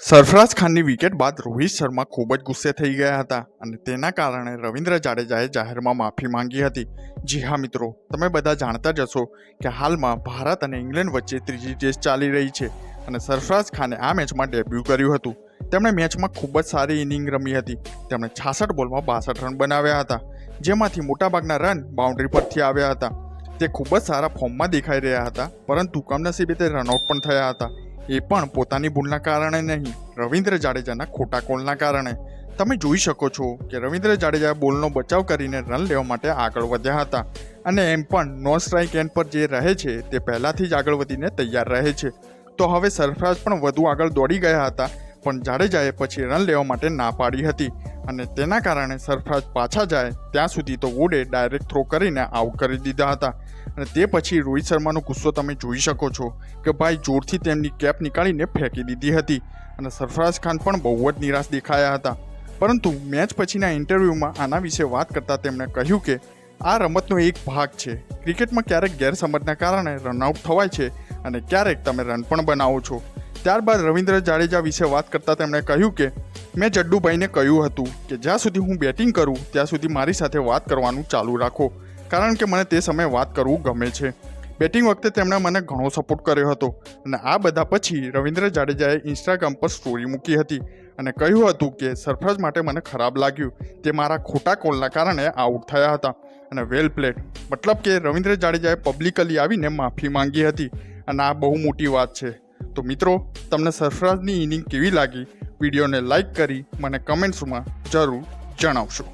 સરફરાઝ ખાનની વિકેટ બાદ રોહિત શર્મા ખૂબ જ ગુસ્સે થઈ ગયા હતા અને તેના કારણે રવિન્દ્ર જાડેજાએ જાહેરમાં માફી માંગી હતી। જી હા મિત્રો, તમે બધા જાણતા જ હશો કે હાલમાં ભારત અને ઇંગ્લેન્ડ વચ્ચે ત્રીજી ટેસ્ટ ચાલી રહી છે અને સરફરાઝ ખાને આ મેચમાં ડેબ્યુ કર્યું હતું। તેમણે મેચમાં ખૂબ જ સારી ઇનિંગ રમી હતી। તેમણે 66 બોલમાં 62 રન બનાવ્યા હતા, જેમાંથી મોટાભાગના રન બાઉન્ડ્રી પરથી આવ્યા હતા। તે ખૂબ જ સારા ફોર્મમાં દેખાઈ રહ્યા હતા, પરંતુ કમનસીબે તે રનઆઉટ પણ થયા હતા, એ પણ પોતાની ભૂલના કારણે નહીં, રવિન્દ્ર જાડેજાના ખોટા કોલના કારણે। તમે જોઈ શકો છો કે રવિન્દ્ર જાડેજાએ બોલનો બચાવ કરીને રન લેવા માટે આગળ વધ્યા હતા અને એમ પણ નો સ્ટ્રાઇક એન્ડ પર જે રહે છે તે પહેલાથી જ આગળ વધીને તૈયાર રહે છે। તો હવે સરફરાઝ પણ વધુ આગળ દોડી ગયા હતા, પણ જાડેજાએ પછી રન લેવા માટે ના પાડી હતી અને તેના કારણે સરફરાઝ પાછા જાય ત્યાં સુધી તો વુડે ડાયરેક્ટ થ્રો કરીને આઉટ કરી દીધા હતા અને તે પછી રોહિત શર્માનો ગુસ્સો તમે જોઈ શકો છો કે ભાઈ જોરથી તેમની કેપ નીકાળીને ફેંકી દીધી હતી અને સરફરાઝ ખાન પણ બહુ જ નિરાશ દેખાયા હતા। પરંતુ મેચ પછીના ઇન્ટરવ્યૂમાં આના વિશે વાત કરતાં તેમણે કહ્યું કે આ રમતનો એક ભાગ છે। ક્રિકેટમાં ક્યારેક ગેરસમજના કારણે રનઆઉટ થવાય છે અને ક્યારેક તમે રન પણ બનાવો છો। ત્યારબાદ રવિન્દ્ર જાડેજા વિશે વાત કરતાં તેમણે કહ્યું કે મેં જડ્ડુભાઈને કહ્યું હતું કે જ્યાં સુધી હું બેટિંગ કરું ત્યાં સુધી મારી સાથે વાત કરવાનું ચાલુ રાખો, કારણ કે મને તે સમયે વાત કરવું ગમે છે। બેટિંગ વખતે તેમણે મને ઘણો સપોર્ટ કર્યો હતો અને આ બધા પછી રવિન્દ્ર જાડેજાએ ઇન્સ્ટાગ્રામ પર સ્ટોરી મૂકી હતી અને કહ્યું હતું કે સરફરાઝ માટે મને ખરાબ લાગ્યું, તે મારા ખોટા કોલના કારણે આઉટ થયા હતા અને વેલ પ્લેડ, મતલબ કે રવિન્દ્ર જાડેજાએ પબ્લિકલી આવીને માફી માંગી હતી અને આ બહુ મોટી વાત છે। તો મિત્રો, તમને સરફરાઝની ઇનિંગ કેવી લાગી? વિડીયોને લાઇક કરી મને કમેન્ટ્સમાં જરૂર જણાવશો।